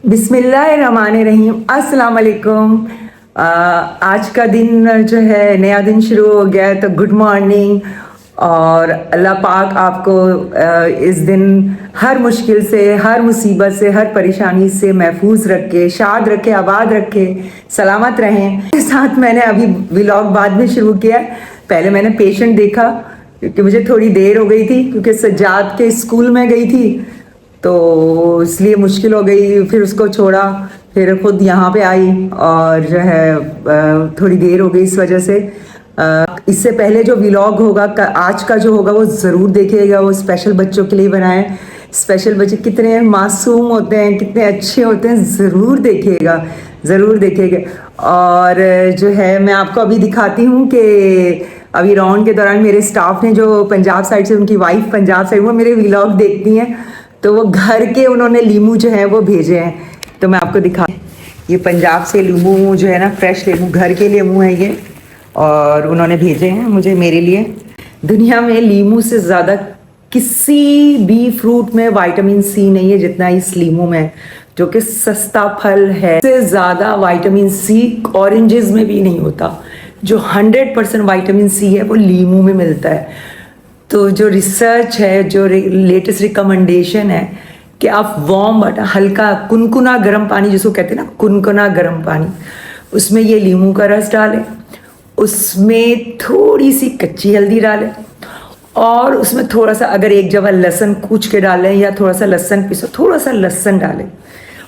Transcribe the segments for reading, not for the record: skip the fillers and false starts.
बिस्मिल्लाहिर्रहमानिर्रहीम अस्सलाम वालेकुम। आज का दिन जो है नया दिन शुरू हो गया है, तो गुड मॉर्निंग। और अल्लाह पाक आपको इस दिन हर मुश्किल से, हर मुसीबत से, हर परेशानी से महफूज रखे, शाद रखे, आबाद रखे, सलामत रहें। साथ मैंने अभी व्लॉग बाद में शुरू किया है। पहले मैंने पेशेंट देखा क्योंकि मुझे थोड़ी देर हो गई थी, क्योंकि सज्जाद के स्कूल में गई थी तो इसलिए मुश्किल हो गई। फिर उसको छोड़ा, फिर खुद यहाँ पे आई और जो है थोड़ी देर हो गई इस वजह से। इससे पहले जो व्लॉग होगा आज का जो होगा वो ज़रूर देखिएगा। वो स्पेशल बच्चों के लिए बनाए। स्पेशल बच्चे कितने मासूम होते हैं, कितने अच्छे होते हैं, ज़रूर देखिएगा, ज़रूर देखिएगा। और जो है मैं आपको अभी दिखाती हूँ कि अभी राउंड के दौरान मेरे स्टाफ ने, जो पंजाब साइड से, उनकी वाइफ पंजाब साइड, वो मेरे व्लॉग देखती हैं, तो वो घर के उन्होंने लीमू जो है वो भेजे हैं। तो मैं आपको दिखा, ये पंजाब से लीमू जो है ना, फ्रेश लीमू, घर के लीमू है ये, और उन्होंने भेजे हैं मुझे, मेरे लिए। दुनिया में लीमू से ज़्यादा किसी भी फ्रूट में विटामिन सी नहीं है जितना इस लीमू में, जो कि सस्ता फल है। इससे ज़्यादा विटामिन सी ऑरेंजेस में भी नहीं होता। जो 100% विटामिन सी है वो लीमू में मिलता है। तो जो रिसर्च है, जो लेटेस्ट रिकमेंडेशन है कि आप वार्म वाटर, हल्का कुनकुना गर्म पानी जिसको कहते हैं ना, कुनकुना गर्म पानी, उसमें ये लीमू का रस डालें, उसमें थोड़ी सी कच्ची हल्दी डालें, और उसमें थोड़ा सा, अगर एक जगह लहसुन कूच के डालें या थोड़ा सा लहसुन पीसो, थोड़ा सा लहसुन डालें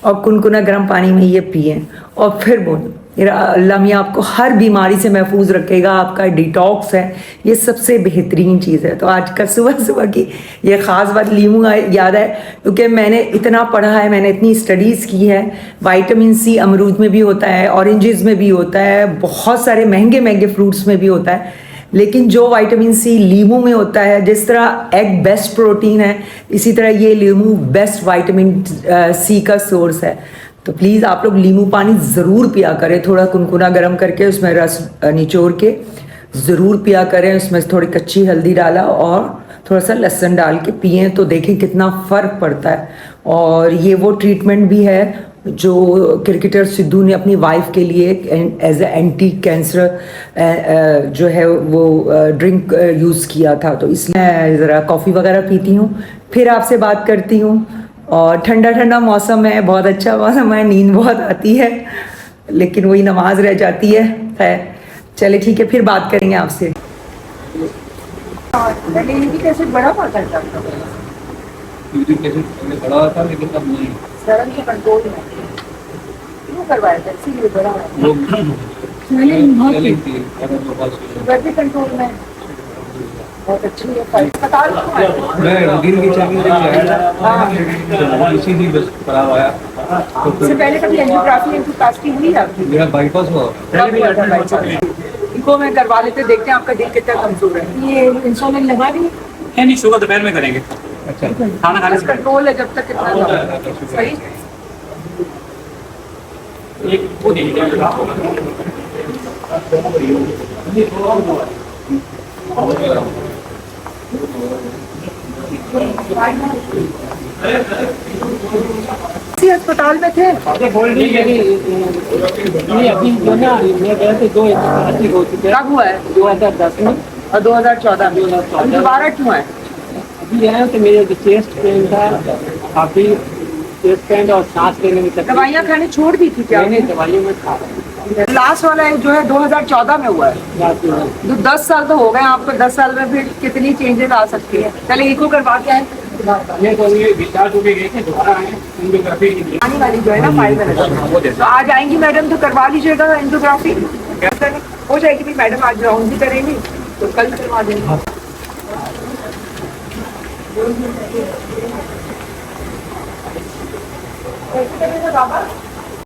और कुनकुना गर्म पानी में ये पिएं और फिर बोलें। अल्लाह मियाँ आपको हर बीमारी से महफूज रखेगा। आपका डिटॉक्स है, ये सबसे बेहतरीन चीज़ है। तो आज का सुबह सुबह की ये ख़ास बात लीमू याद है, क्योंकि मैंने इतना पढ़ा है, मैंने इतनी स्टडीज़ की है। विटामिन सी अमरूद में भी होता है, ऑरेंजेस में भी होता है, बहुत सारे महंगे महंगे फ्रूट्स में भी होता है, लेकिन जो विटामिन सी लीमू में होता है, जिस तरह एग बेस्ट प्रोटीन है, इसी तरह ये लीमू बेस्ट विटामिन सी का सोर्स है। तो प्लीज़ आप लोग लीमू पानी ज़रूर पिया करें, थोड़ा कुनकुना गर्म करके उसमें रस निचोड़ के ज़रूर पिया करें। उसमें थोड़ी कच्ची हल्दी डाला और थोड़ा सा लहसुन डाल के पिएं, तो देखें कितना फ़र्क पड़ता है। और ये वो ट्रीटमेंट भी है जो क्रिकेटर सिद्धू ने अपनी वाइफ के लिए एज ए एंटी कैंसर जो है वो ड्रिंक यूज़ किया था। तो इसलिए ज़रा कॉफ़ी वगैरह पीती हूँ, फिर आपसे बात करती हूँ। और ठंडा ठंडा मौसम है, बहुत अच्छा मौसम है, नींद बहुत आती है, लेकिन वही नमाज रह जाती है। खैर चले ठीक है, फिर बात करेंगे आपसे। पहले ये कैसे बड़ा हुआ करता था, बड़ा था लेकिन अब नहीं, सड़न के कंट्रोल में क्यों करवाया था, इसीलिए बड़ा है कंट्रोल में। बहुत अच्छी है अस्पताल। मैं रूटीन की चेकिंग के लिए आया था, इसी ही बस खराब आया। तो इससे पहले कभी एंजियोप्लास्टी हुई आपकी? मेरा बाईपास हुआ। इनको मैं करवा लेते, देखते हैं आपका दिल कितना कमजोर है। ये इंसुलिन लगा दी है? नहीं, शुगर दोपहर में करेंगे। अच्छा, खाना खाने से कंट्रोल है जब तक कितना सही। एक वो दे दीजिए। किसी अस्पताल में थे? नहीं, अभी जो ना मैं गया थे 2 हो चुके हैं। कब हुआ है? 2010 में और 2014 में। दोबारा क्यों है? अभी आया तो मेरे जो चेस्ट पेन था, काफी चेस्ट पेन और सांस लेने में तकलीफ। दवाइयाँ खानी छोड़ दी थी क्या? नहीं, दवाइयों में खा रहा हूँ। लास्ट वाला है जो है 2014 में हुआ है। तो 10 साल तो हो गए आपको। 10 साल में फिर कितनी चेंजेस आ सकती है? पहले इको करवा के आए। ये तो ये डिस्चार्ज हो गए थे, दोबारा आए एंजियोग्राफी के लिए। आने वाली जो है ना फाइल में, तो आज आएंगी मैडम तो करवा लीजिएगा एंजियोग्राफी। हो जाएगी भी मैडम, आज राउंड भी करेंगी तो कल करवा देंगे।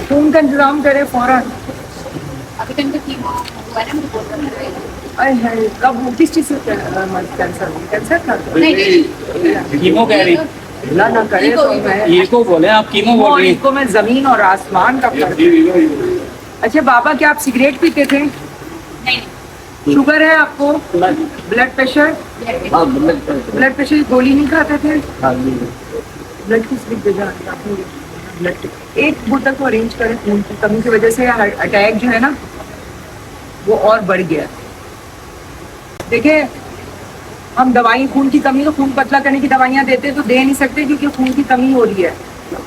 खून का इंतजाम करे फौरन। कब किस चीज से कैंसर? कैंसर था? कीमो कह रही, अल्लाह ना करे तो मैं ईको बोले आप, कीमो बोल रही। इको में जमीन और आसमान का फर्क है। अच्छा बाबा, क्या आप सिगरेट पीते थे? नहीं। शुगर है आपको? Blood pressure? ब्लड प्रेशर की गोली नहीं खाते थे? ब्लड की स्लिप दे जाती ब्लड एक बोतल को अरेंज करें। खून की कमी की वजह से अटैक जो है ना वो और बढ़ गया। देखिए हम दवाई खून की कमी तो खून पतला करने की दवाइयाँ देते तो दे नहीं सकते क्योंकि खून की कमी हो रही है।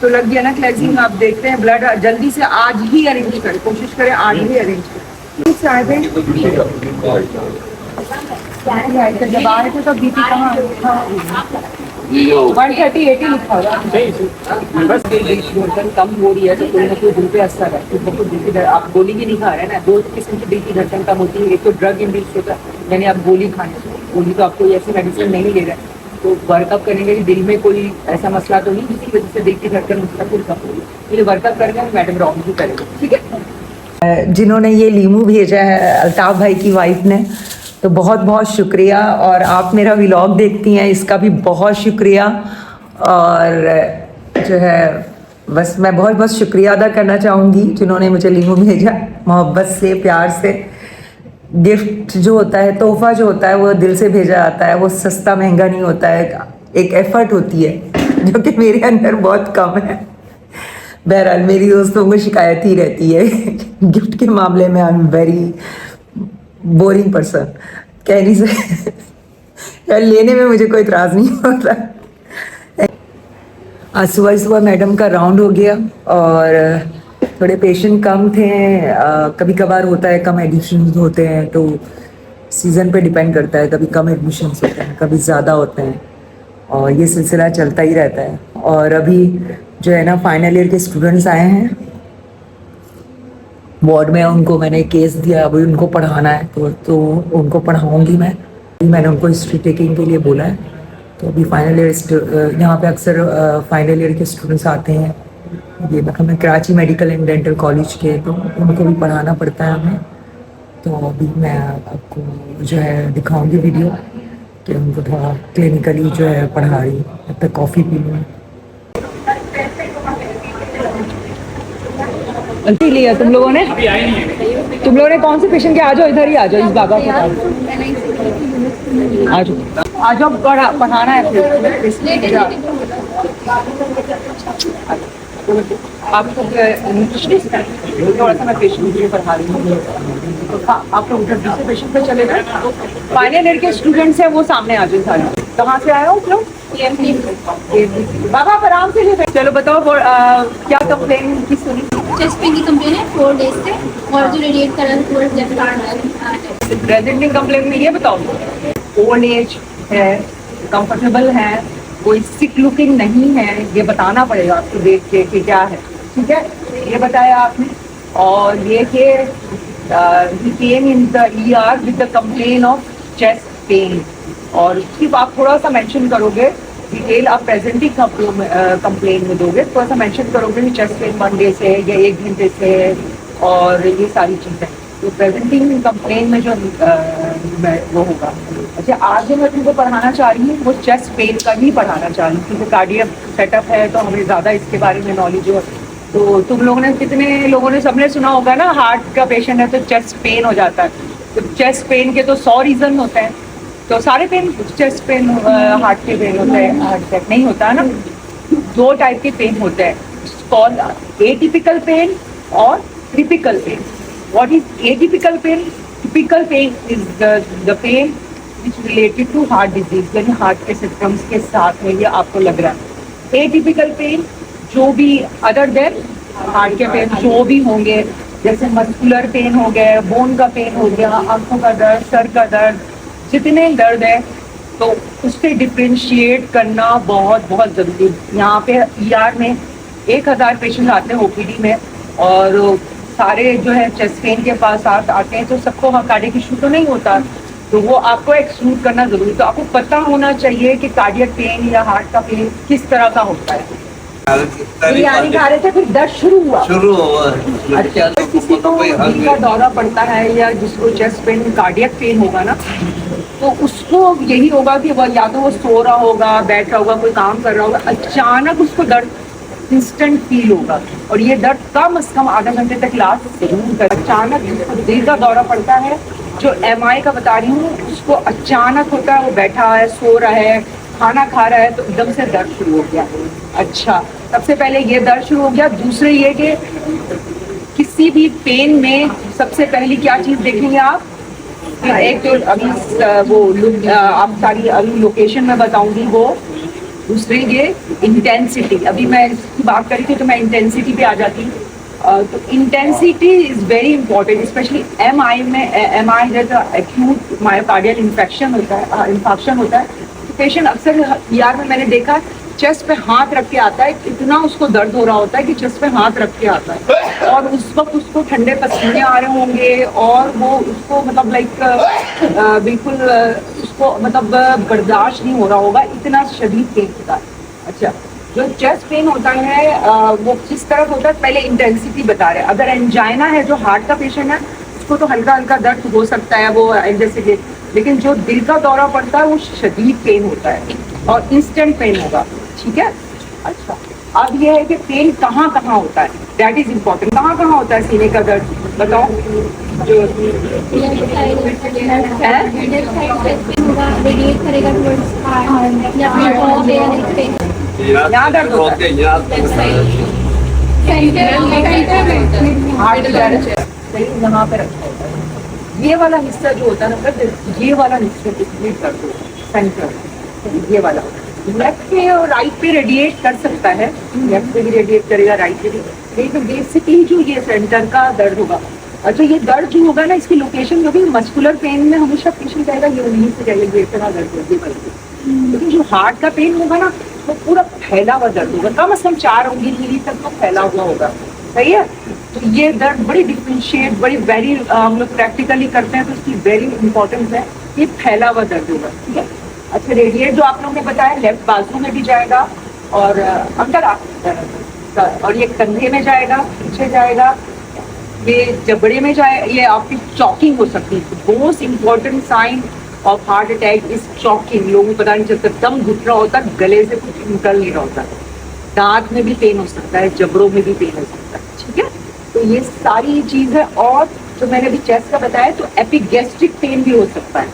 तो लग गया ना क्लेंजिंग। आप देखते हैं ब्लड जल्दी से आज ही अरेंज करें, कोशिश करें आज ही अरेंज करें। जब आए थे तो बीपी कहाँ 130/80 लिखा हुआ बस धड़कन कम हो रही है तो कोई ना कोई दिल पे असर है। तो बहुत बीपी आप गोली भी नहीं खा रहे हैं ना। दो किस्म की बीपी धड़कन कम होती है। एक तो ड्रग इंड्यूस होता है यानी आप गोली खाने से, गोली तो आपको ऐसी मेडिसिन नहीं ले रहे हैं। तो वर्कअप करेंगे कि दिल में कोई ऐसा मसला तो नहीं जिसकी वजह से दिल की धड़कन उसका फिर कम होगी। ये वर्कअप करेंगे मैडम राउंड भी करेंगे, ठीक है। जिन्होंने ये लीमू भेजा है अल्ताफ भाई की वाइफ ने, तो बहुत बहुत शुक्रिया। और आप मेरा व्लॉग देखती हैं इसका भी बहुत शुक्रिया। और जो है बस मैं बहुत बहुत शुक्रिया अदा करना चाहूँगी जिन्होंने मुझे लीमू भेजा, मोहब्बत से प्यार से। गिफ्ट जो होता है, तोहफा जो होता है वो दिल से भेजा जाता है, वो सस्ता महंगा नहीं होता है, एक एफर्ट होती है जो कि मेरे अंदर बहुत कम है। बहरहाल मेरी दोस्तों को शिकायत ही रहती है गिफ्ट के मामले में। I am very boring person, कह नहीं सकते यार, लेने में मुझे कोई इतराज़ नहीं होता। आज सुबह सुबह मैडम का राउंड हो गया और थोड़े पेशेंट कम थे। कभी कभार होता है कम एडमिशन्स होते हैं, तो सीज़न पे डिपेंड करता है, कभी कम एडमिशन्स होते हैं कभी ज़्यादा होते हैं और ये सिलसिला चलता ही रहता है। और अभी जो है ना फाइनल ईयर के स्टूडेंट्स आए हैं वार्ड में, उनको मैंने केस दिया, अभी उनको पढ़ाना है तो उनको पढ़ाऊँगी मैं। मैंने उनको हिस्ट्री टेकिंग के लिए बोला है। तो अभी फाइनल ईयर यहाँ पे अक्सर फाइनल ईयर के स्टूडेंट्स आते हैं। ये मतलब मैं Karachi medical and dental college के, तो उनको भी पढ़ाना पड़ता है हमें। तो अभी मैं आपको जो है दिखाऊंगी वीडियो कि उनको थोड़ा क्लिनिकली जो है पढ़ा रही। जब तक कॉफ़ी पी लूँ लिया तुम लोगों ने कौन से पेशेंट के? आ जाओ इधर ही आ जाओ, इस बाबा के पास आ जाओ पढ़ाना है आपको न्यूट्रिशनिस्ट है, थोड़ा सा मैं पेशेंट के पढ़ा रही हूँ। तो आप लोग उधर दूसरे पेशेंट पे चले गए। फाइनल ईयर के स्टूडेंट्स हैं वो सामने आ जाए सारे। कहाँ से आए हो आप लोग? बाबा आप आराम से ले। चलो बताओ क्या कंप्लेन की सुनी? चेस्ट पेन की कंप्लेन है 4 डेज से और जो रेडिएट कर रहा है। प्रेजेंटिंग कंप्लेन में ये बताओ ओल्ड एज है, कंफर्टेबल है, कोई सिक लुकिंग नहीं है, ये बताना पड़ेगा आपको देख के कि क्या है, ठीक है? ये बताया आपने। और ये कि he came in the ER with the complaint of chest pain और सिर्फ आप थोड़ा सा मेंशन करोगे, डिटेल आप प्रेजेंटिंग कंप्लेन में दोगे, थोड़ा सा मेंशन करोगे कि चेस्ट पेन 1 डे से या 1 घंटे से और ये सारी चीज़ें। तो प्रेजेंटिंग कंप्लेन में जो वो होगा। अच्छा आज जो मैं तुमको पढ़ाना चाह रही हूँ वो चेस्ट पेन का ही पढ़ाना चाह रही हूँ क्योंकि कार्डियक सेटअप है तो हमें ज़्यादा इसके बारे में नॉलेज हो। तो तुम लोगों ने कितने लोगों ने सबने सुना होगा ना, हार्ट का पेशेंट है तो चेस्ट पेन हो जाता है। तो चेस्ट पेन के तो 100 रीज़न होते हैं। तो सारे पेन चेस्ट पेन हार्ट के पेन होते हैं, हार्ट अटैक नहीं होता है ना। 2 टाइप के पेन होते हैं, कॉल्ड एटिपिकल पेन और typical pain. What is atypical pain? Typical pain is the pain which related to heart disease, यानी हार्ट के सिम्टम्स के साथ में ये आपको लग रहा है। एटिपिकल पेन जो भी अदर देन हार्ट के पेन जो भी होंगे, जैसे मस्कुलर पेन हो गया, बोन का पेन हो गया, आंखों का दर्द, सर का दर्द, जितने दर्द है तो उससे डिफ्रेंशिएट करना बहुत बहुत ज़रूरी है। यहाँ पे ER में 1000 पेशेंट आते हैं OPD में और सारे जो है चेस्ट पेन के पास आते हैं तो सबको कार्डियक इशू तो नहीं होता, तो वो आपको एक्सक्लूड करना ज़रूरी। तो आपको पता होना चाहिए कि कार्डियक पेन या हार्ट का पेन किस तरह का होता है। बिरयानी खा रहे थे फिर दर्द शुरू हुआ। अच्छा, तो किसी को दिल का दौरा पड़ता है या जिसको चेस्ट पेन कार्डियक पेन होगा ना तो उसको यही होगा कि वो या तो वो सो रहा होगा, बैठ रहा होगा, कोई काम कर रहा होगा, अचानक उसको दर्द इंस्टेंट फील होगा और ये दर्द कम से कम आधा घंटे तक लास्ट जरूर कर। अचानक जिसको दिल का दौरा पड़ता है, जो MI का बता रही हूँ, उसको अचानक होता है, वो बैठा है, सो रहा है, खाना खा रहा है तो एकदम से दर्द शुरू हो गया। अच्छा, सबसे पहले ये दर्द शुरू हो गया। दूसरे ये कि किसी भी पेन में सबसे पहली क्या चीज देखेंगे आप, एक तो अभी आप सारी अभी लोकेशन में बताऊंगी वो। दूसरी ये इंटेंसिटी, अभी मैं इसकी बात करी थी तो मैं इंटेंसिटी पे आ जाती। तो intensity is very important, specially MI में। एमआई जैसा एक्यूट मायोकार्डियल इन्फेक्शन होता है, इन्फेक्शन होता है, तो पेशेंट अक्सर यार में मैंने देखा चेस्ट पे हाथ रख के आता है, इतना उसको दर्द हो रहा होता है कि चेस्ट पे हाथ रख के आता है, और उस वक्त उसको ठंडे पसीने आ रहे होंगे और वो उसको मतलब लाइक बिल्कुल उसको मतलब बर्दाश्त नहीं हो रहा होगा, इतना शदीद पेन होता है। अच्छा, जो चेस्ट पेन होता है वो किस तरफ होता है, पहले इंटेंसिटी बता रहे हैं। अगर एंजाइना है, जो हार्ट का पेशेंट है, उसको तो हल्का हल्का दर्द हो सकता है वो जैसे, लेकिन जो दिल का दौरा पड़ता है वो शदीद पेन होता है और इंस्टेंट पेन होगा। ठीक है। अच्छा, अब ये है कि पेन कहाँ कहाँ होता है, दैट इज इम्पोर्टेंट। कहाँ कहाँ होता है सीने का दर्द, बताओ। जो रेडिएट करेगा towards heart, या फिर jaw पे या neck पे। यहाँ दर्द होता है, हार्ट दर्द है, सही, यहाँ पे रखा होता है। ये वाला हिस्सा जो होता है ना दर्द, ये वाला हिस्सा इसमें दर्द होता है, सेंटर, ये वाला। लेफ्ट पे और राइट पे रेडिएट कर सकता है, लेफ्ट पे भी रेडिएट करेगा, राइट पे भी, लेकिन बेसिकली जो ये सेंटर का दर्द होगा। अच्छा, ये दर्द जो होगा ना, इसकी लोकेशन जो भी मस्कुलर पेन में हमेशा पेशेंट कहेगा ये उन्हीं से जाएगा, ये इतना दर्द है, ये बल्कि। लेकिन जो हार्ट का पेन होगा ना, वो पूरा फैला हुआ दर्द होगा, कम से कम 4 उंगली तक तो फैला हुआ होगा। सही है। तो ये दर्द बड़ी डिफ्रेंशिएट, बड़ी वेरी हम लोग प्रैक्टिकली करते हैं तो इसकी वेरी इंपॉर्टेंस है, ये फैला हुआ दर्द होगा। ठीक है। अच्छा, रेडिएट जो आप लोगों ने बताया लेफ्ट बाजू में भी जाएगा और अंदर और ये कंधे में जाएगा, पीछे जाएगा, ये जबड़े में जाए, ये आपकी चॉकिंग हो सकती है। Most important sign of heart attack is choking. लोगों को पता नहीं चलता, दम घुट रहा होता है, गले से कुछ निकल नहीं रहा होता, दांत में भी पेन हो सकता है, जबड़ों में भी पेन हो सकता है। ठीक है। तो ये सारी चीज है। और जो मैंने अभी चेस्ट का बताया, तो एपिगैस्ट्रिक पेन भी हो सकता है,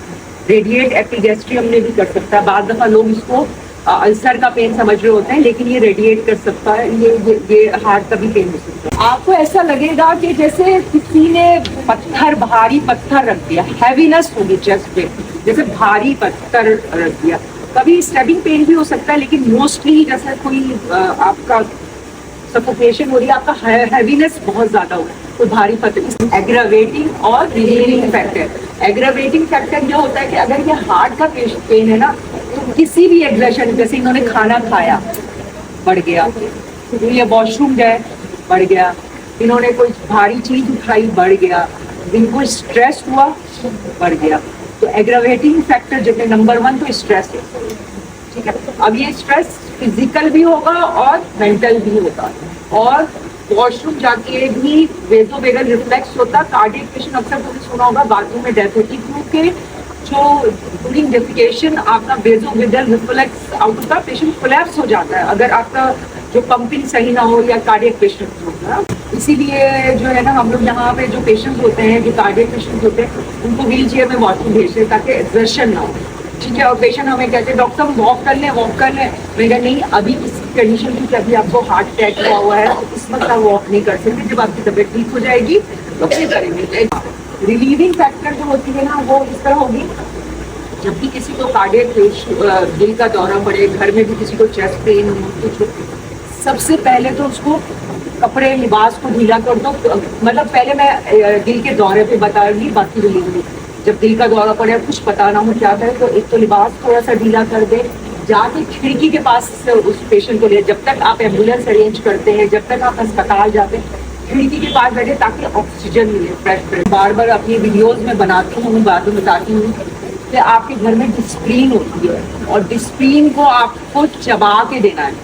रेडिएट एपिगैस्ट्रियम में भी कर सकता है। बाद दफा लोग इसको अल्सर का पेन समझ रहे होते हैं, लेकिन ये रेडिएट कर सकता है, ये हार्ट का भी पेन हो सकता है। आपको ऐसा लगेगा कि जैसे किसी ने पत्थर, भारी पत्थर रख दिया, हैवीनेस होगी चेस्ट पे, जैसे भारी पत्थर रख दिया। कभी स्टैबिंग पेन भी हो सकता है, लेकिन मोस्टली जैसे कोई आपका सफोकेशन हो रही है, आपका हैवीनेस बहुत ज्यादा हो, तो भारी पत्थर। एग्रावेटिंग और रिलीविंग फैक्टर। एग्रावेटिंग फैक्टर ये होता है कि अगर ये हार्ट का पेन है ना, तो किसी भी एग्रेशन, जैसे इन्होंने खाना खाया बढ़ गया, तो ये वॉशरूम गए बढ़ गया, इन्होंने कोई भारी चीज उठाई बढ़ गया, इनको स्ट्रेस हुआ बढ़ गया। तो एग्रावेटिंग फैक्टर जो है नंबर 1 तो स्ट्रेस है। ठीक है। अब ये स्ट्रेस फिजिकल भी होगा और मेंटल भी होगा, और वॉशरूम जाके भी वेजोवेगल रिफ्लेक्स होता। कार्डियक पेशेंट अक्सर तुमने सुना होगा बाथरूम में डेथ होती, क्योंकि जो ड्यूरिंग डेफिकेशन आपका वेजोवेगल रिफ्लेक्स आउट होता है, पेशेंट कोलैप्स हो जाता है अगर आपका जो पंपिंग सही ना हो या कार्डियक पेशेंट होता। इसीलिए जो है ना, हम लोग यहाँ पे जो पेशेंट होते हैं, जो कार्डियक पेशेंट होते हैं, उनको व्हील चेयर में वॉशरूम भेजते हैं ताकि एक्सर्शन ना हो। ठीक है। और पेशेंट हमें कहते हैं डॉक्टर साहब वॉक कर लें, वॉक कर लें। मैं कहा नहीं, अभी इस कंडीशन की अभी आपको हार्ट अटैक हुआ है, तो इस वक्त आप वॉक नहीं कर सकते, जब आपकी तबीयत ठीक हो जाएगी तो फिर करेंगे। रिलीविंग फैक्टर जो होती है ना, वो इस तरह होगी, जब भी किसी को कार्डियक दिल का दौरा पड़े, घर में भी किसी को चेस्ट पेन हो, कुछ, सबसे पहले तो उसको कपड़े लिबास को ढीला कर दो। मतलब पहले मैं दिल के दौरे पे बताऊंगी, बाकी रिलीविंग। जब दिल का दौरा पड़े, कुछ पता ना हो क्या करे, तो एक तो लिबास थोड़ा सा ढीला कर दे, जाके खिड़की के पास से उस पेशेंट को ले, जब तक आप एम्बुलेंस अरेंज करते हैं, जब तक आप अस्पताल जाते हैं, खिड़की के पास बैठे ताकि ऑक्सीजन मिले, फ्रेश। बार बार अपनी वीडियोस में बनाती हूँ, बाद में बताती हूँ कि आपके घर में डिस्प्रीन होती है, और डिस्प्रीन को आपको चबा के देना है,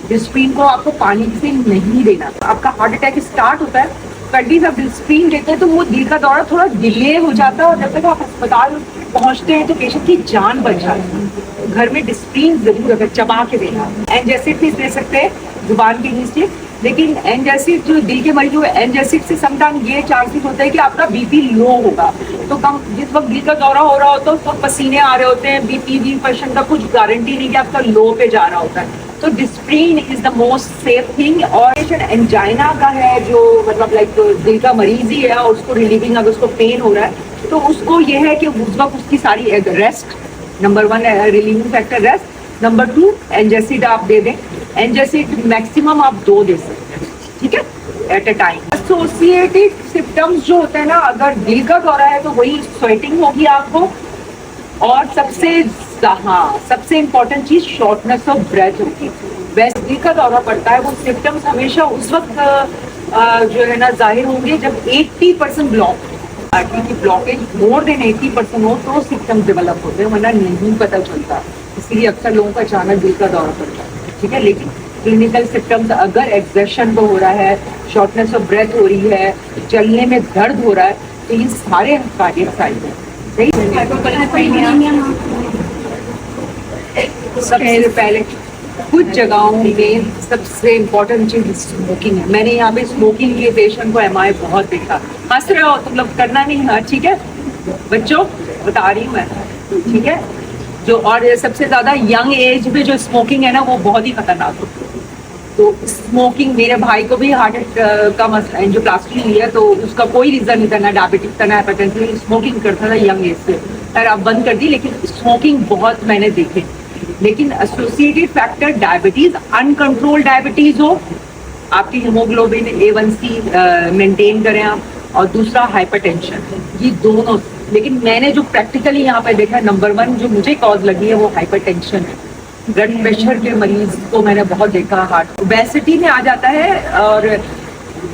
डिस्प्रीन को आपको पानी से नहीं देना। आपका हार्ट अटैक स्टार्ट होता है, कंटिन्यू आप डिस्प्रीन देते हैं तो वो दिल का दौरा थोड़ा डिले हो जाता है, और जब तक आप अस्पताल पहुंचते हैं तो पेशेंट की जान बच जाती है। घर में डिस्प्रीन जरूर अगर चबा के देना, एंड जैसे भी दे सकते हैं जुबान के नीचे लेकिन एंजाइसिड जो दिल के मरीज हुए एंजाइसिड से समटाइम ये चांसेस होता है कि आपका बीपी लो होगा। तो कम जिस वक्त दिल का दौरा हो रहा होता है उस वक्त पसीने आ रहे होते हैं, बीपी पेशेंट का कुछ गारंटी नहीं कि आपका लो पे जा रहा होता है। तो Disprin is the most safe thing. और पेशेंट एंजाइना का है जो मतलब लाइक दिल का मरीज ही है और उसको रिलीविंग अगर उसको पेन हो रहा है तो उसको ये है कि उस वक्त उसकी सारी rest, number 1 relieving factor rest, number 2 एंजाइसिड आप दे दें। एंजाइसिड मैक्सिमम आप 2 दे सकते हैं, ठीक है, at a time. Associated symptoms जो होते हैं ना, अगर दिल का दौरा है तो वही स्वेटिंग होगी आपको, और सबसे इम्पोर्टेंट चीज शॉर्टनेस ऑफ ब्रेथ होगी। वैसे दिल का दौरा पड़ता है वो सिम्टम्स हमेशा उस वक्त जो है ना जाहिर होंगे जब 80% ब्लॉक, आर्टरी की ब्लॉकेज मोर देन 80% हो तो सिम्टम्स डेवलप होते हैं, वरना नहीं पता चलता। इसलिए अक्सर लोगों का अचानक दिल का दौरा पड़ता है, ठीक है। लेकिन क्लिनिकल सिम्टम्स अगर एक्सर्शन हो रहा है, शॉर्टनेस ऑफ ब्रेथ हो रही है, चलने में दर्द हो रहा है, तो ये सारे कार्डियक साइन हैं। सबसे पहले कुछ जगहों में सबसे इम्पोर्टेंट चीज स्मोकिंग है। मैंने यहाँ पे स्मोकिंग के पेशेंट को एमआई बहुत देखा। हंस रहे हो तुम लोग, करना नहीं है, ठीक है बच्चों, बता रही हूँ मैं, ठीक है। जो और सबसे ज्यादा यंग एज में जो स्मोकिंग है ना वो बहुत ही खतरनाक होती है। तो स्मोकिंग, मेरे भाई को भी हार्ट का एंजियोप्लास्टी हुई है तो उसका कोई रीजन नहीं था, ना डायबिटिक था ना हाइपरटेंशन, स्मोकिंग करता था यंग एज से, खैर अब बंद कर दी। लेकिन स्मोकिंग बहुत मैंने देखे। लेकिन associated factor diabetes, uncontrol diabetes हो, आपकी हीमोग्लोबिन A1C मेंटेन करें आप, और दूसरा हाइपरटेंशन, ये दोनों। लेकिन मैंने जो प्रैक्टिकली यहाँ पे देखा, नंबर 1 जो मुझे कॉज लगी है वो हाइपरटेंशन है। ब्लड प्रेशर के मरीज को मैंने बहुत देखा, हार्ट ओबेसिटी में आ जाता है, और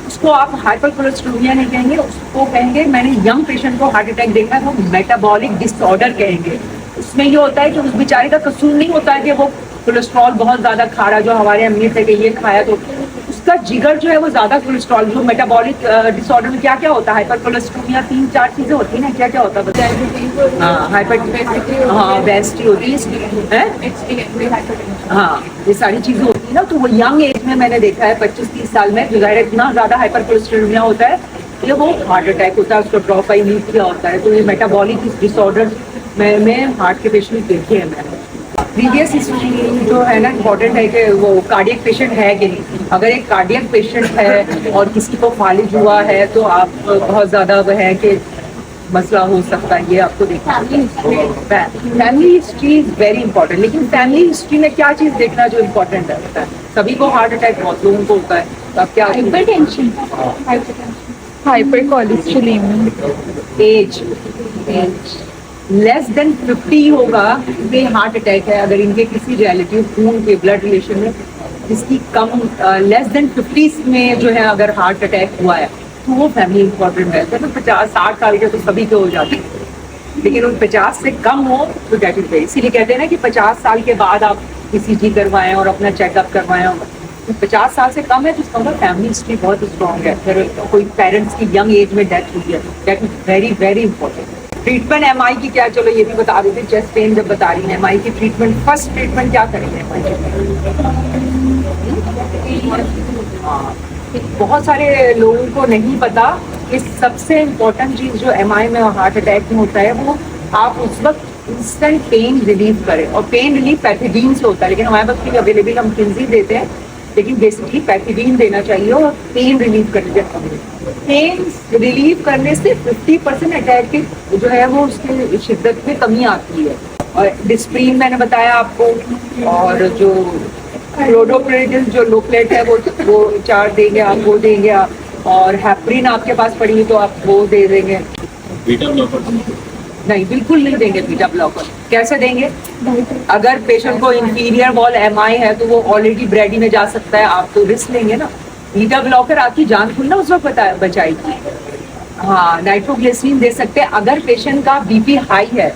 उसको आप हाइपर कोलेस्ट्रोलिया नहीं कहेंगे, उसको कहेंगे, मैंने यंग पेशेंट को हार्ट अटैक देखा है वो मेटाबॉलिक डिसऑर्डर कहेंगे। उसमें ये होता है कि उस बेचारे का कसूर नहीं होता है कि वो कोलेस्ट्रॉल बहुत ज्यादा खा रहा, जो हमारे अमीर थे कि ये खाया तो उसका जिगर जो है वो ज्यादा कोलेस्ट्रॉल, जो मेटाबॉलिक डिसऑर्डर में क्या क्या होता है, हाइपर कोलेस्ट्रोलिया 3-4 चीजें होती है ना, क्या क्या होता है, हाँ हाइपर, हाँ ओबेसिटी होती है, हाँ ये सारी चीजें होती है ना। तो वो यंग एज में मैंने देखा है 25-30 साल में, जो जाहिर है इतना ज्यादा हाइपर कोलेस्ट्रोलिया होता है, ये वो हार्ट अटैक होता है, उसको ड्रॉप आई लीड किया होता है। तो ये मेटाबॉलिक डिसऑर्डर में हार्ट के पेशेंट देखे हैं मैंने। प्रीवियस हिस्ट्री जो है ना इम्पोर्टेंट है कि वो कार्डियक पेशेंट है कि नहीं। अगर एक कार्डियक पेशेंट है और किसी को फालिज हुआ है तो आप बहुत ज़्यादा वो है कि मसला हो सकता है, ये आपको देखना। Family history is very important. लेकिन फैमिली हिस्ट्री में क्या चीज़ देखना जो इम्पोर्टेंट है, सभी को हार्ट अटैक बहुत लोगों को होता है, तो आप क्या, hypertension, hyper cholesterolaemia, age less than 50 होगा ये हार्ट अटैक है। अगर इनके किसी रिलेटिव खून के ब्लड रिलेशन में जिसकी कम लेस देन 50 में जो है अगर हार्ट अटैक हुआ है तो वो फैमिली इंपॉर्टेंट है। तो 50-60 साल के तो सभी के हो जाते हैं, लेकिन उन 50 से कम हो तो डेट इज वेरी। इसीलिए कहते हैं ना कि 50 साल के बाद आप ECG करवाएं और अपना चेकअप करवाएं। तो 50 साल से कम है तो उसका फैमिली हिस्ट्री बहुत स्ट्रॉन्ग है। फिर कोई पेरेंट्स की यंग एज में डेथ हुई है, that is very very important. Treatment MI की क्या, चलो ये भी बता रही थी, चेस्ट पेन जब बता रही है MI की ट्रीटमेंट, फर्स्ट ट्रीटमेंट क्या करेंगे MI की? बहुत सारे लोगों को नहीं पता कि सबसे इम्पोर्टेंट चीज़ जो MI में हार्ट अटैक में होता है वो आप उस वक्त इंस्टेंट पेन रिलीफ करें। और पेन रिलीफ पैथिडीन से होता है, लेकिन हमारे पास अवेलेबल हम किन्जी देते हैं, लेकिन बेसिकली पैथिडीन देना चाहिए और पेन रिलीफ करने चाहिए। पेन रिलीव करने से 50% अटैक की जो है वो उसकी शिद्दत में कमी आती है। और डिस्प्रीन मैंने बताया आपको, और जो क्लोडोप्रेडिल जो लोप्लेट है वो 4 देंगे आप, वो देंगे आप, और हेपरिन आपके पास पड़ी है तो आप वो दे देंगे। बीटा ब्लॉकर नहीं, बिल्कुल नहीं देंगे बीटा ब्लॉकर। कैसे देंगे? अगर पेशेंट को इंफीरियर वॉल MI है तो वो ऑलरेडी ब्रेडी में जा सकता है, आप तो रिस्क लेंगे ना। बीटा ब्लॉकर आपकी जान खुलना उस वक्त बचाएगी। हाँ, नाइट्रोग्लिसरीन दे सकते हैं। अगर पेशेंट का BP हाई है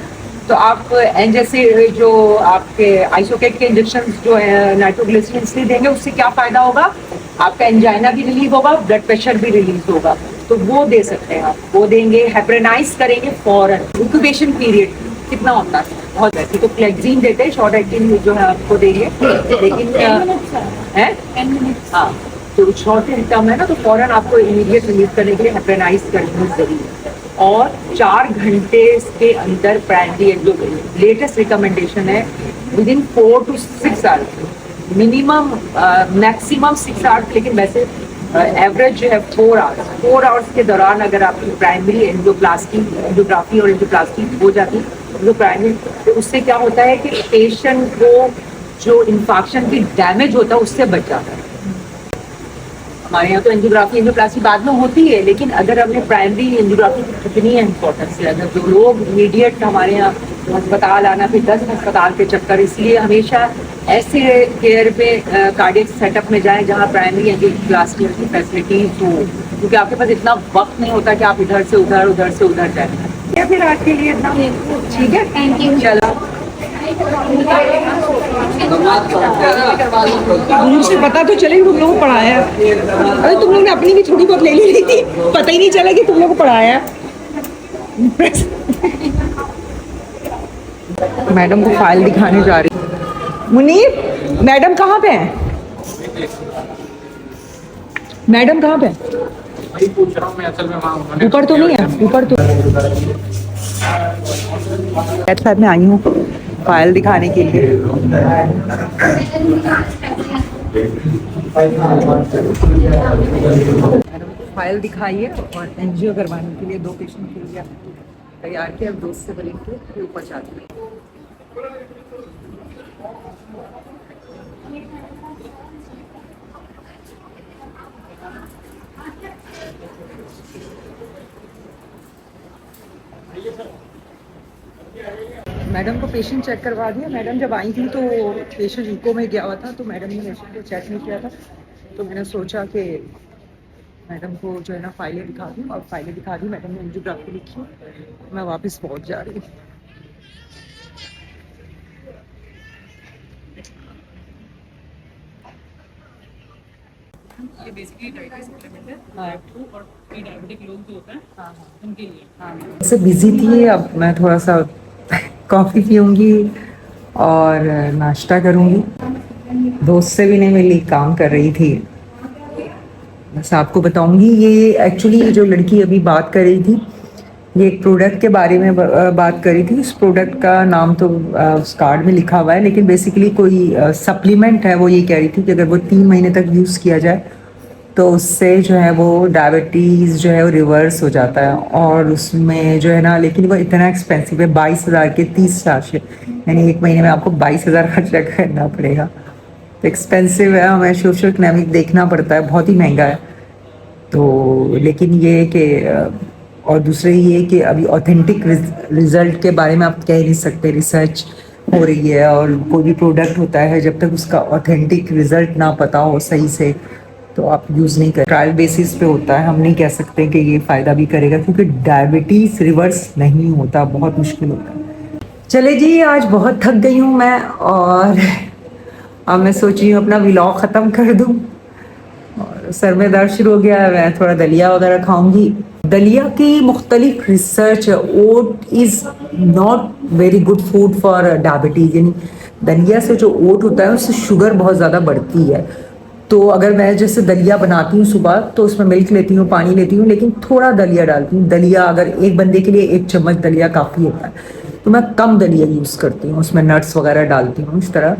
तो आप जैसे जो आपके आइसोकेट के इंजेक्शन जो है नाइट्रोग्लिसरीन इसलिए देंगे, उससे क्या फायदा होगा, आपका एंजाइना भी रिलीव होगा, ब्लड प्रेशर भी रिलीज होगा, तो वो दे सकते हैं आप, वो देंगे। हेपरेनाइज करेंगे फॉरन। इंक्यूबेशन पीरियड कितना होता है? बहुत वैसे तो फ्लेक्सीन देते हैं, शॉर्ट एक्टिंग जो है आपको देंगे, लेकिन है हाँ तो शॉर्ट टर्म है ना, तो फौरन आपको इमीडिएट रिलीफ करने के लिए हेपेनाइज करनी जरूरी है। और 4 घंटे के अंदर प्राइमरी एंड जो लेटेस्ट रिकमेंडेशन है with in 4 to 6 hours, minimum maximum 6 hours, लेकिन वैसे एवरेज जो है 4 आवर्स। 4 आवर्स के दौरान अगर आपकी प्राइमरी एंजियोग्राफी और एंजियोप्लास्टी हो जाती है जो प्राइमरी, तो उससे क्या होता है कि पेशेंट को जो इंफेक्शन की डैमेज होता है उससे बच जाता है। हमारे यहाँ तो एंजियोग्राफी एंजियोप्लास्टी बाद में होती है, लेकिन अगर हमने प्राइमरी एंजियोग्राफी की कितनी है इंपॉर्टेंस है, अगर जो लोग इमीडिएट हमारे यहाँ अस्पताल आना, फिर 10 अस्पताल के चक्कर, इसलिए हमेशा ऐसे केयर में कार्डियक सेटअप में जाएं जहाँ प्राइमरी एंजियोप्लास्टी की फैसिलिटीज हो, क्योंकि आपके पास इतना वक्त नहीं होता कि आप इधर से उधर उधर से उधर जाएं। या फिर आज के लिए इतना ठीक है, थैंक यू। चलो दूर से पता तो चले तुम लोगों को पढ़ाया। अरे तुम लोग ने अपनी भी थोड़ी बहुत ले ली थी, पता ही नहीं चला कि तुम लोग को पढ़ाया। मैडम को फाइल दिखाने जा रही। मुनीर, मैडम कहाँ पे हैं? मैडम कहाँ पे हैं? पूछ रहा हूँ मैं असल में वहाँ ऊपर तो नहीं है? ऊपर तो साइड में आई हूँ फाइल दिखाने के लिए। फाइल दिखाई है और एनजीओ करवाने के लिए 2 पेशेंट के लिए तैयार किया। अब दोस्त से बोलेंगे फिर ऊपर जाते हैं। मैडम को पेशेंट चेक करवा दिया। मैडम जब आई थी तो पेशेंट इको में गया हुआ था, तो मैडम ने पेशेंट को चेक नहीं किया था, तो मैंने सोचा कि मैडम को जो है ना फाइलें दिखा दूँ, और फाइलें दिखा दी। मैडम ने एंजियोग्राफी लिखी, मैं वापस पहुंच जा रही हूँ। ये बेसिकली डाइटरी सप्लीमेंट है, हाँ। और प्री डायबिटिक लोग जो होते हैं उनके लिए। ऐसे बिजी थी, अब मैं थोड़ा सा कॉफ़ी पीऊँगी और नाश्ता करूँगी। दोस्त से भी नहीं मिली, काम कर रही थी। बस आपको बताऊँगी, ये एक्चुअली जो लड़की अभी बात कर रही थी, ये एक प्रोडक्ट के बारे में बात करी थी। उस प्रोडक्ट का नाम तो उस कार्ड में लिखा हुआ है, लेकिन बेसिकली कोई सप्लीमेंट है। वो ये कह रही थी कि अगर वो 3 महीने तक यूज़ किया जाए तो उससे जो है वो डायबिटीज़ जो है वो रिवर्स हो जाता है। और उसमें जो है ना, लेकिन वो इतना एक्सपेंसिव है, 22,000 के 30 साशे, यानी 1 महीने में आपको 22,000 खर्चा करना पड़ेगा। तो एक्सपेंसिव है, हमें सोशल इकोनॉमिक देखना पड़ता है, बहुत ही महंगा है। तो लेकिन ये कि और दूसरे ये कि अभी ऑथेंटिक रिजल्ट के बारे में आप कह नहीं सकते, रिसर्च हो रही है, और कोई भी प्रोडक्ट होता है जब तक उसका ऑथेंटिक रिजल्ट ना पता हो सही से तो आप यूज़ नहीं कर। ट्रायल बेसिस पे होता है, हम नहीं कह सकते कि ये फ़ायदा भी करेगा, क्योंकि डायबिटीज़ रिवर्स नहीं होता, बहुत मुश्किल होता है। चले जी, आज बहुत थक गई हूँ मैं, और अब मैं सोच रही हूँ अपना व्लॉग ख़त्म कर दूँ। और सर में दर्द शुरू हो गया है, मैं थोड़ा दलिया वगैरह खाऊंगी। दलिया की मुख्तलिफ रिसर्च है। Oat is not very good food for diabetes, यानी दलिया से जो ओट होता है उससे शुगर बहुत ज़्यादा बढ़ती है। तो अगर मैं जैसे दलिया बनाती हूँ सुबह, तो उसमें मिल्क लेती हूँ, पानी लेती हूँ, लेकिन थोड़ा दलिया डालती हूँ। दलिया अगर एक बंदे के लिए 1 चम्मच दलिया काफ़ी होता है, तो मैं कम दलिया यूज़ करती हूँ, उसमें नट्स वगैरह डालती हूँ इस तरह।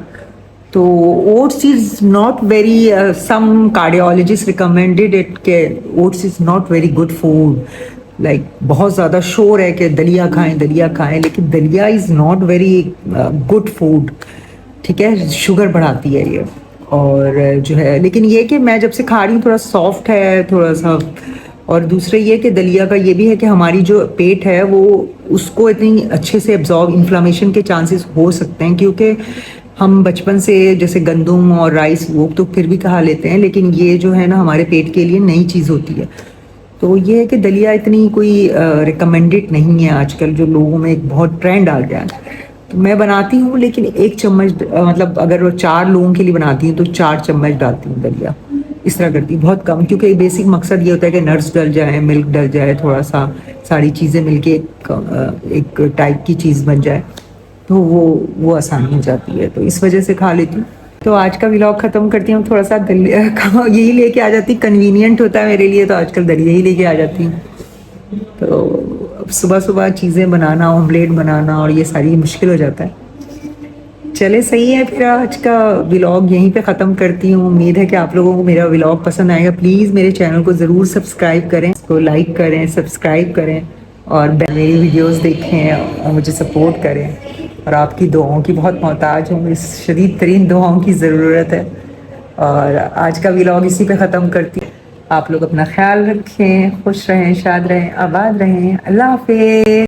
तो oats is not very, some cardiologist recommended it के oats is not very good food. Like बहुत ज़्यादा शोर है कि दलिया खाएं दलिया खाएं, लेकिन दलिया is not very good food, ठीक है, शुगर बढ़ाती है ये। और जो है, लेकिन ये कि मैं जब से खा रही हूँ थोड़ा सॉफ्ट है थोड़ा सा। और दूसरे ये कि दलिया का ये भी है कि हमारी जो पेट है वो उसको इतनी अच्छे से एब्जॉर्ब, इन्फ्लामेशन के चांसेस हो सकते हैं, क्योंकि हम बचपन से जैसे गंदम और राइस वो तो फिर भी खा लेते हैं, लेकिन ये जो है ना हमारे पेट के लिए नई चीज़ होती है। तो ये है कि दलिया इतनी कोई रिकमेंडेड नहीं है आजकल, जो लोगों में एक बहुत ट्रेंड आ गया है। तो मैं बनाती हूँ, लेकिन 1 चम्मच, मतलब अगर वो 4 लोगों के लिए बनाती हूँ तो 4 चम्मच डालती हूँ दलिया, इस तरह करती हूँ, बहुत कम, क्योंकि बेसिक मकसद ये होता है कि नट्स डल जाए, मिल्क डल जाए, थोड़ा सा सारी चीज़ें मिलके एक टाइप की चीज़ बन जाए, तो वो आसानी हो जाती है। तो इस वजह से खा लेती हूँ। तो आज का व्लॉग ख़त्म करती हूँ। थोड़ा सा यही लेके आ जाती, कन्वीनियंट होता है मेरे लिए, तो आजकल दलिया ही लेके आ जाती हूँ। तो अब सुबह सुबह चीज़ें बनाना, ऑमलेट बनाना और ये सारी मुश्किल हो जाता है। चले सही है, फिर आज का व्लॉग यहीं पे ख़त्म करती हूँ। उम्मीद है कि आप लोगों को मेरा व्लॉग पसंद आएगा। प्लीज़ मेरे चैनल को ज़रूर सब्सक्राइब करें, इसको लाइक करें, सब्सक्राइब करें और मेरी वीडियोस देखें और मुझे सपोर्ट करें। और आपकी दुआओं की बहुत मोहताज हूँ, इस शदीद तरीन दुआओं की ज़रूरत है। और आज का व्लॉग इसी पे ख़त्म करती हूँ। आप लोग अपना ख्याल रखें, खुश रहें, शाद रहें, आबाद रहें। अल्लाह हाफिज़।